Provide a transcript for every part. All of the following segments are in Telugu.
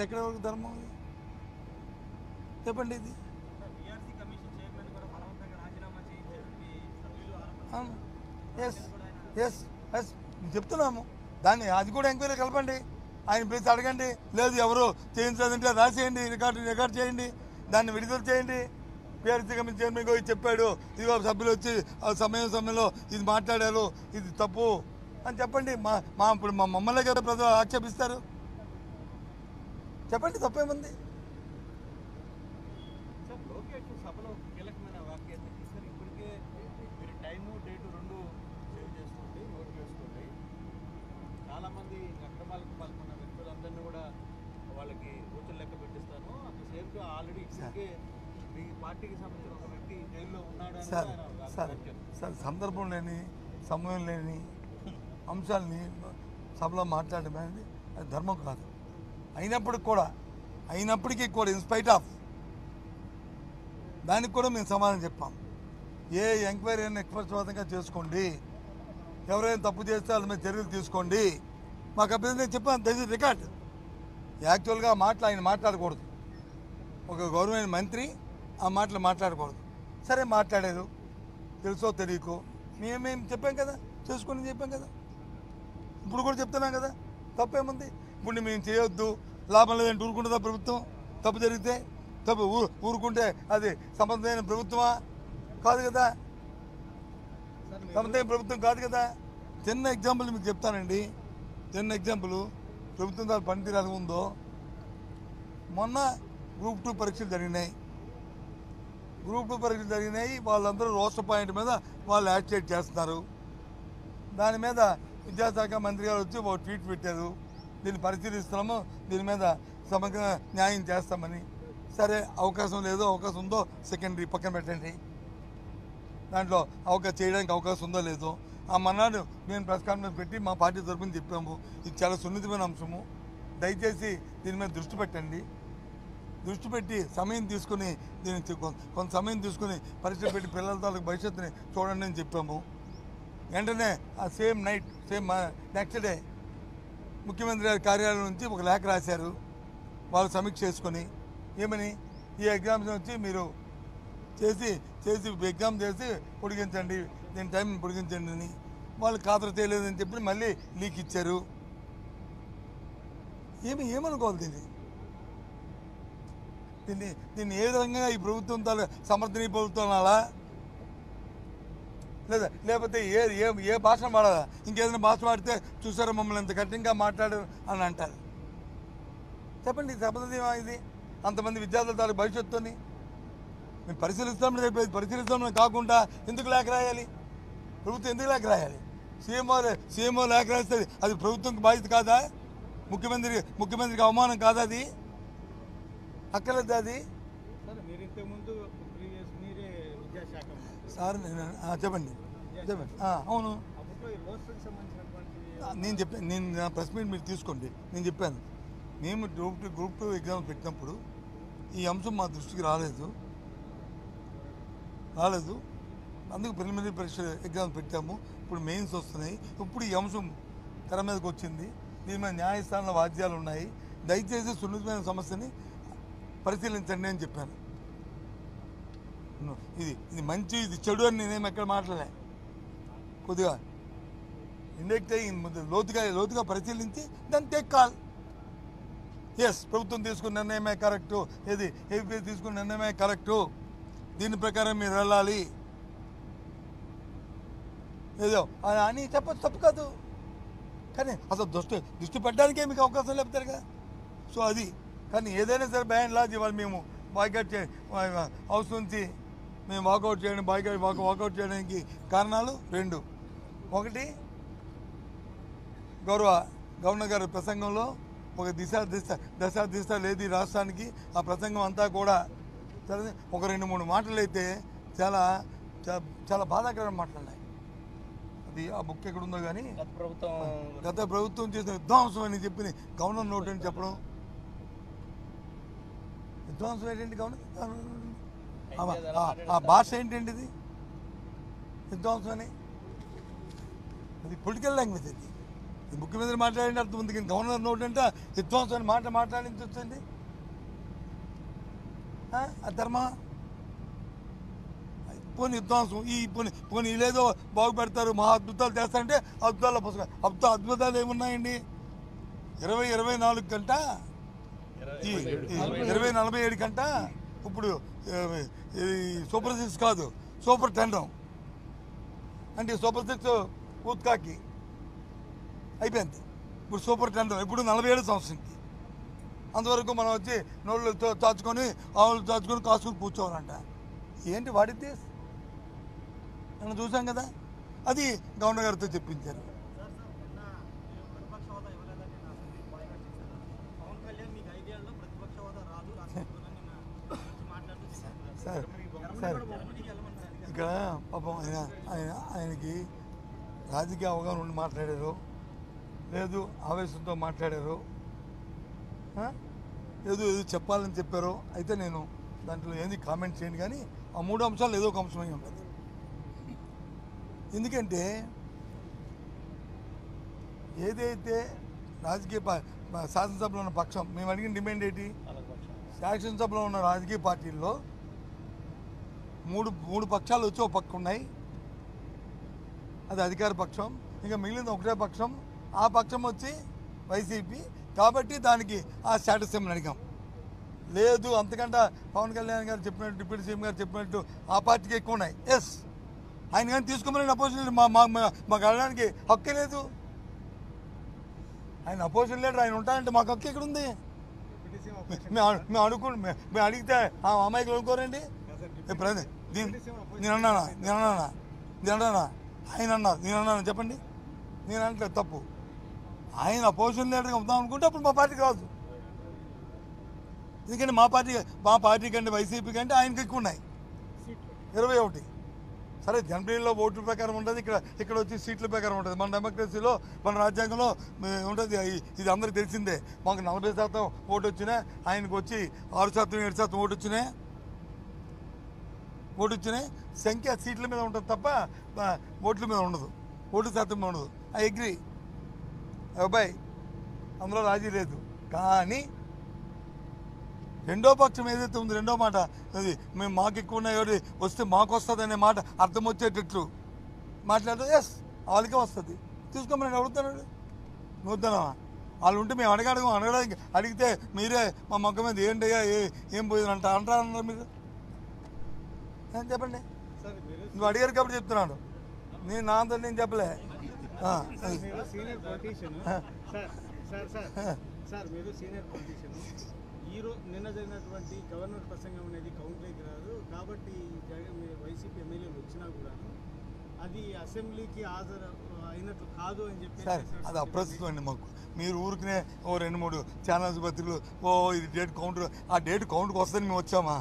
ఎక్కడ వరకు ధర్మం చెప్పండి ఇది ఎస్ ఎస్ ఎస్ చెప్తున్నాము దాన్ని అది కూడా ఎంక్వైరీ కలపండి ఆయన ప్లీజ్ అడగండి లేదు ఎవరు చేయించలేదంటే రాసేయండి రికార్డ్ చేయండి దాన్ని విడుదల చేయండి పిఆర్సీ కమిషన్ చైర్మన్ పోయి చెప్పాడు ఇదిగో సభ్యులు వచ్చి సమయంలో ఇది మాట్లాడారు ఇది తప్పు అని చెప్పండి ఇప్పుడు మా మమ్మల్ని కదా ప్రజలు ఆక్షేపిస్తారు చెప్పండి తప్పేముంది సభలో కీలకమైన వాక్యాన్ని తీశారు ఇప్పటికే మీరు టైము డేటు రెండు సేవ్ చేసుకోండి నోట్ చేసుకోండి చాలామంది అక్రమాలకు పాల్గొన్న వ్యక్తులందరినీ కూడా వాళ్ళకి రోజులు లెక్క పెట్టిస్తాను at the same time already ఇప్పటికే మీ పార్టీకి సంబంధించిన ఒక వ్యక్తి జైల్లో ఉన్నాడు సార్ సందర్భం లేని సమయం లేని అంశాలని సభలో మాట్లాడడం అనేది అది ధర్మం కాదు అయినప్పటికీ కూడా ఇన్స్పైట్ ఆఫ్ దానికి కూడా మేము సమాధానం చెప్పాం ఏ ఎంక్వైరీ అయినా నిష్పక్షపాతంగా చేసుకోండి ఎవరైనా తప్పు చేస్తే వాళ్ళ మీద చర్యలు తీసుకోండి మాకు అభ్యర్థి చెప్పాను దట్ ఈజ్ రికార్డ్ యాక్చువల్గా ఆయన మాట్లాడకూడదు ఒక గవర్నమెంట్ మంత్రి ఆ మాటలు మాట్లాడకూడదు సరే మాట్లాడారు తెలుసో తెలియకో మేము చెప్పాం కదా చేసుకుని చెప్పాం కదా ఇప్పుడు కూడా చెప్తున్నాం కదా తప్పేముంది ఇప్పుడు మేము చేయొద్దు లాభం లేదంటే ఊరుకుంటుందా ప్రభుత్వం తప్పు జరిగితే తప్పు ఊరుకుంటే అది సమర్థమైన ప్రభుత్వమా కాదు కదా సమర్థమైన ప్రభుత్వం కాదు కదా చిన్న ఎగ్జాంపుల్ మీకు చెప్తానండి ప్రభుత్వం దాని పనితీరు ఎలా ఉందో మొన్న గ్రూప్ 2 పరీక్షలు జరిగినాయి వాళ్ళందరూ రోస్టర్ పాయింట్ మీద వాళ్ళు యాక్టివేట్ చేస్తున్నారు దాని మీద విద్యాశాఖ మంత్రి గారు వచ్చి ఒక ట్వీట్ పెట్టారు దీన్ని పరిశీలిస్తున్నాము దీని మీద సమగ్ర న్యాయం చేస్తామని సరే అవకాశం ఉందో సెకండరీ పక్కన పెట్టండి దాంట్లో చేయడానికి అవకాశం ఉందో లేదో ఆ మన్నాడు మేము ప్రెస్ కాన్ఫరెన్స్ పెట్టి మా పార్టీ తరఫున చెప్పాము ఇది చాలా సున్నితమైన అంశము దయచేసి దీని మీద దృష్టి పెట్టి సమయం తీసుకుని దీన్ని కొంత సమయం తీసుకుని పరీక్ష పెట్టి పిల్లల తాలూకు భవిష్యత్తుని చూడండి అని చెప్పాము వెంటనే ఆ సేమ్ నెక్స్ట్ డే ముఖ్యమంత్రి గారి కార్యాలయం నుంచి ఒక లేఖ రాశారు వాళ్ళు సమీక్ష చేసుకొని ఏమని ఈ ఎగ్జామ్స్ వచ్చి మీరు చేసి ఎగ్జామ్ చేసి పొడిగించండి దీని టైం పొడిగించండి అని వాళ్ళు ఖాతరు చేయలేదని చెప్పి మళ్ళీ లీక్ ఇచ్చారు ఏమనుకోవాలి దీన్ని ఏ విధంగా ఈ ప్రభుత్వం సమర్థనీయ ప్రభుత్వం అలా లేకపోతే ఏ భాష వాడాలా ఇంకేదైనా భాష వాడితే చూసారా మమ్మల్ని ఎంత కఠినంగా మాట్లాడారు అని అంటారు చెప్పండి సమర్థనీయమా ఇది అంతమంది విద్యార్థుల తాలూకు భవిష్యత్తుని మేము పరిశీలిస్తామని కాకుండా ఎందుకు లేఖ రాయాలి ప్రభుత్వం ఎందుకు లేఖ రాయాలి సీఎంఓ లేఖ రాస్తే అది ప్రభుత్వంకి బాధ్యత కాదా ముఖ్యమంత్రికి అవమానం కాదా అది అక్కర్లేదు అది సార్ చెప్పండి అవును నేను నా ప్రెస్ మీట్ మీరు తీసుకోండి నేను చెప్పాను మేము గ్రూప్ 2 ఎగ్జామ్ పెట్టినప్పుడు ఈ అంశం మా దృష్టికి రాలేదు అందుకు ప్రిలిమినరీ పరీక్ష ఎగ్జామ్ పెట్టాము ఇప్పుడు మెయిన్స్ వస్తున్నాయి ఇప్పుడు ఈ అంశం తెర మీదకి వచ్చింది దీని మీద న్యాయస్థానంలో వాద్యాలు ఉన్నాయి దయచేసి సున్నితమైన సమస్యని పరిశీలించండి అని చెప్పాను ఇది మంచి ఇది చెడు అని నేనేం ఎక్కడ మాట్లాడలే కొద్దిగా ఇండెక్ట్ అయ్యి లోతుగా పరిశీలించి దాన్ని టేక్ కాల్ ఎస్ ప్రభుత్వం తీసుకున్న నిర్ణయమే కరెక్టు ఏపీ తీసుకున్న నిర్ణయమే కరెక్టు దీని ప్రకారం మీరు వెళ్ళాలి ఏదో అని చెప్పచ్చు తప్పు కాదు కానీ అసలు దృష్టి పెట్టడానికే మీకు అవకాశం లేపుతారు కదా సో అది కానీ ఏదైనా సరే బ్యాన్ లాజ్ ఇవాళ మేము బాయ్కాట్ హౌస్ నుంచి మేము వాకౌట్ చేయడానికి కారణాలు 2 ఒకటి గవర్నర్ గారి ప్రసంగంలో ఒక దశ లేదు ఈ రాష్ట్రానికి ఆ ప్రసంగం అంతా కూడా ఒక 2-3 మాటలు అయితే చాలా బాధాకరమైన మాట్లాడినాయి అది ఆ బుక్ ఎక్కడుందో కానీ గత ప్రభుత్వం చేసిన విధ్వంసం అని చెప్పి గవర్నర్ నోట్ అని చెప్పడం విధ్వంసం ఏంటండి గవర్నర్ ఆ భాష ఏంటండి ఇది విధ్వంసం అని అది పొలిటికల్ లాంగ్వేజ్ అది ముఖ్యమంత్రి మాట్లాడిన అర్థం ఉంది, కానీ గవర్నర్ నోట్ అంటే విధ్వంసం మాట్లాడించి వచ్చింది ధర్మ. పోనీ విధ్వంసం పోనీ వీళ్ళేదో బాగుపెడతారు, మహా అద్భుతాలు చేస్తారంటే అద్భుతాల పుస్తకం అద్భుతాలు ఏమున్నాయండి? 20-24 గంట 20-47 గంట ఇప్పుడు సూపర్ 6 కాదు, సూపర్ 10 అంటే సూపర్ 6 ఊత్కాకి అయిపోయింది. ఇప్పుడు సూపర్ 10 ఇప్పుడు 47 సంవత్సరంకి. అంతవరకు మనం వచ్చి నోళ్ళు చాచుకొని ఆవులు చాచుకొని కాసుకొని కూర్చోవాలంట. ఏంటి వాడితే మనం చూసాం కదా, అది గవర్నర్ గారితో చెప్పించారు. సార్ ఇక్కడ పాపం ఆయనకి రాజకీయ అవగాహన ఉండి మాట్లాడారు, లేదు ఆవేశంతో మాట్లాడారు, ఏదో చెప్పాలని చెప్పారు. అయితే నేను దాంట్లో ఏంది కామెంట్ చేయండి, కానీ ఆ 3 అంశాలు ఏదో ఒక అంశమై ఉంటుంది. ఎందుకంటే ఏదైతే రాజకీయ శాసనసభలో ఉన్న పక్షం మేము అడిగిన డిమాండ్ ఏంటి? శాసనసభలో ఉన్న రాజకీయ పార్టీల్లో మూడు పక్షాలు వచ్చి ఒక పక్క ఉన్నాయి, అది అధికార పక్షం. ఇంకా మిగిలిన ఒకటే పక్షం, ఆ పక్షం వచ్చి వైసీపీ. కాబట్టి దానికి ఆ స్టేటస్ ఏమని అడిగాం. లేదు అంతకంటే పవన్ కళ్యాణ్ గారు చెప్పినట్టు, డిప్యూటీ సీఎం గారు చెప్పినట్టు ఆ పార్టీకి ఎక్కువ ఉన్నాయి. ఎస్, ఆయన కానీ తీసుకోమని అపోజిషన్ లీడర్ మాకు అడగడానికి హక్కే లేదు. ఆయన అపోజిషన్ లీడర్ ఆయన ఉంటారంటే మాకు హక్కు ఎక్కడ ఉంది? మేము అడిగితే ఆ అమ్మాయికి అనుకోరండి. నేను అన్నానా ఆయన అన్నారు, నేను అన్నాను చెప్పండి. నేను అనట్లేదు, తప్పు. ఆయన అపోజిషన్ లీడర్గా ఉందాం అనుకుంటే అప్పుడు మా పార్టీకి రాదు. ఎందుకంటే మా పార్టీ కంటే వైసీపీ కంటే ఆయనకి ఎక్కువ ఉన్నాయి, 21. సరే, జనవరిలో ఓట్ల ప్రకారం ఉంటుంది, ఇక్కడ వచ్చి సీట్ల ప్రకారం ఉంటుంది. మన డెమోక్రసీలో, మన రాజ్యాంగంలో ఉంటుంది. ఇది అందరికీ తెలిసిందే. మాకు 40% ఓటు వచ్చినాయి, ఆయనకు వచ్చి 6%, 7% ఓటు వచ్చినాయి. సంఖ్య సీట్ల మీద ఉంటుంది తప్ప ఓట్ల మీద ఉండదు, ఓటు శాతం మీద ఉండదు. ఐ అగ్రీ అబ్బాయి, అందులో రాజీ లేదు. కానీ రెండో పక్షం ఏదైతే ఉంది, రెండో మాట, అది మేము మాకు ఎక్కువ ఉన్నాయి ఎవరి వస్తే మాకు వస్తుంది అనే మాట అర్థం వచ్చేటట్లు మాట్లాడితే ఎస్ వాళ్ళకే వస్తుంది, తీసుకోమని అడుగుతున్నాడు. నువ్వు వద్దానమ్మా, వాళ్ళు ఉంటే మేము అడగడానికి అడిగితే మీరే మా మొక్క మీద ఏంటయ్యా ఏం పోయింది అంటారన్నారు మీరు. చెప్పండి, నువ్వు అడిగారు కాబట్టి చెప్తున్నాను. నేను నా అంతా నేను చెప్పలే. నిన్న జరిగినటువంటి గవర్నర్ ప్రసంగం అనేది కౌంటర్కి రాదు కాబట్టి వైసీపీ ఎమ్మెల్యేలు వచ్చినా కూడా అది అసెంబ్లీకి హాజరు అయినట్లు కాదు అని చెప్పి సార్, అది అప్రస్తుతం అండి మాకు. మీరు ఊరికనే 2-3 ఛానల్స్ పత్రికలు ఇది డేట్ కౌంటర్, ఆ డేట్ కౌంట్కి వస్తుందని మేము వచ్చామా?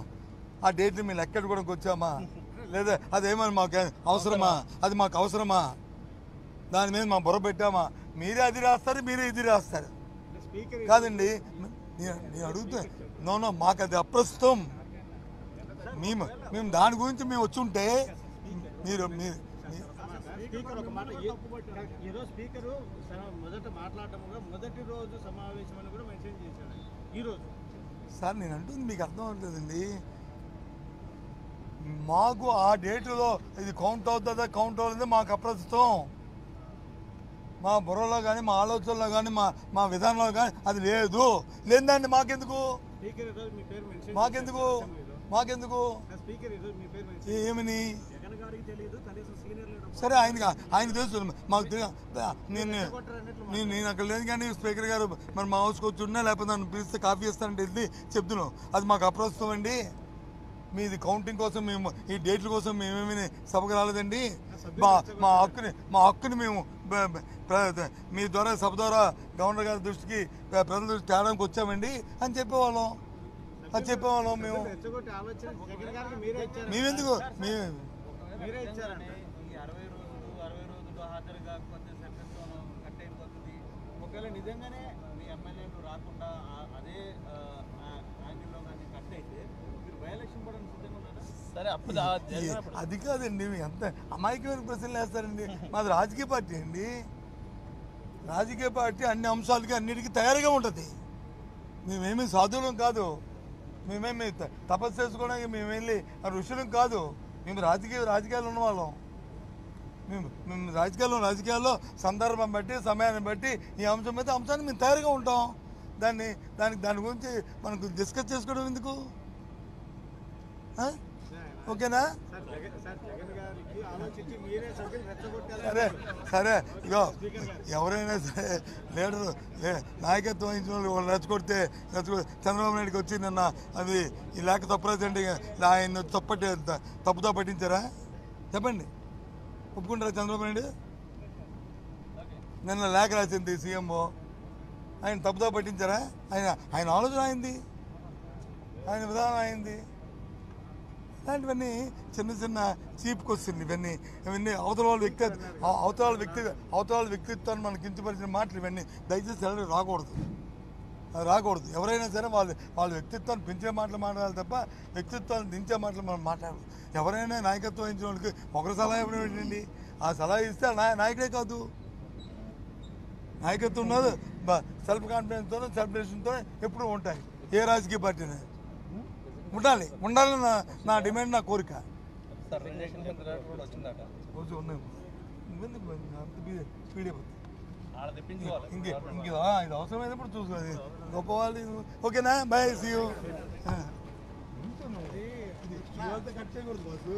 ఆ డేట్ని మేము లెక్కెట్టుకోవడానికి వచ్చామా? లేదా అదేమని మాకు అవసరమా? అది మాకు అవసరమా? దాని మీద మా బుర్ర పెట్టామా? మీరే అది రాస్తారు, మీరే ఇది రాస్తారు. కాదండి, నేను అడుగుతా. నో మాకు అది అప్రస్తుతం. మేము దాని గురించి మేము వచ్చి ఉంటే మీరు స్పీకర్ ఒక మాట, ఈరోజు స్పీకరు మొదట మాట్లాడటముగా మొదటి రోజు సమావేశం అని కూడా మెన్షన్ చేశాడు. ఈరోజు సార్ నేను అంటుంది మీకు అర్థం అవుతుందండి. మాకు ఆ డేటులో ఇది కౌంట్ అవుతుందా కౌంట్ అవుతుందా మాకు అప్రస్తుతం. మా బుర్రలో కానీ, మా ఆలోచనలో కానీ, మా విధానంలో కానీ అది లేదండి. మాకెందుకు ఏమని? సరే, ఆయన తెలుసు, మాకు నేను అక్కడ లేదు. కానీ స్పీకర్ గారు మరి మా హౌస్కి వచ్చి ఉన్నా, లేకపోతే నన్ను పిలిస్తే కాఫీ ఇస్తానంటే వెళ్ళి చెప్తున్నాం. అది మాకు అప్రస్తుతం అండి. మీది కౌంటింగ్ కోసం మేము, ఈ డేట్ల కోసం మేమేమి సభకు రాలేదండి. మా హక్కుని మేము మీ ద్వారా, సభ ద్వారా గవర్నర్ గారి దృష్టికి, ప్రజల దృష్టికి తేడానికి వచ్చామండి అని చెప్పేవాళ్ళం. మేము మేమెందుకు ఒకవేళ నిజంగానే మీ ఎమ్మెల్యేలు రాకుండా అదే యాంగిల్లో కానీ కట్ అయితే మీరు బై-ఎలక్షన్ కూడా సిద్ధంగా ఉన్నారా? సరే, అది కాదండి, ఎంత అమాయకమైన ప్రశ్నలు వేస్తారండి. మాది రాజకీయ పార్టీ అండి. రాజకీయ పార్టీ అన్ని అంశాలకి అన్నిటికీ తయారుగా ఉంటుంది. మేమేమి సాధువులం కాదు, మేమేమి తపస్సు చేసుకోవడానికి మేము వెళ్ళి ఋషులం కాదు. మేము రాజకీయాలు ఉన్నవాళ్ళం. మేము రాజకీయాల్లో సందర్భం బట్టి సమయాన్ని బట్టి ఈ అంశాన్ని మేము తయారుగా ఉంటాం. దాని గురించి మనకు డిస్కస్ చేసుకోవడం ఎందుకు? ఓకేనా? సరే ఇగో ఎవరైనా సరే లీడరు నాయకత్వం వహించిన వాళ్ళు రెచ్చగొడితే చంద్రబాబు నాయుడుకి వచ్చి నిన్న అది ఈ లేఖ తప్పురాజండి ఆయన తప్పుతో పట్టించారా? చెప్పండి, ఒప్పుకుంటారా? చంద్రబాబు నాయుడు నిన్న లేఖ రాసింది సీఎంఓ, ఆయన తప్పుతో పట్టించారా? ఆయన ఆలోచన అయింది, ఆయన విధానం అయింది. ఇలాంటివన్నీ చిన్న చీప్ క్వశ్చన్ ఇవన్నీ అవతల వాళ్ళ వ్యక్తిత్వాన్ని మనకు కించపరిచిన మాటలు ఇవన్నీ దయచేసి ఎవరు రాకూడదు. ఎవరైనా సరే వాళ్ళ వ్యక్తిత్వాన్ని పెంచే మాటలు మాట్లాడాలి తప్ప వ్యక్తిత్వాన్ని దించే మాటలు మనం మాట్లాడదు. ఎవరైనా నాయకత్వం వహించిన వాళ్ళకి ఒకరు సలహా ఇవ్వడం ఏంటండి? ఆ సలహా ఇస్తే నాయకుడే కాదు, నాయకత్వం ఉన్నది సెల్ఫ్ కాన్ఫిడెన్స్తో సెల్ఫ్ డెసిషన్తో ఎప్పుడూ ఉంటాయి. ఏ రాజకీయ పార్టీనే ఉండాలని నా డిమాండ్, నా కోరిక. ఇది అవసరమైనప్పుడు చూసుకోవాలి. గొప్ప వాళ్ళు ఓకేనా? Bye, see you. కట్ చేయకూడదు బాసు.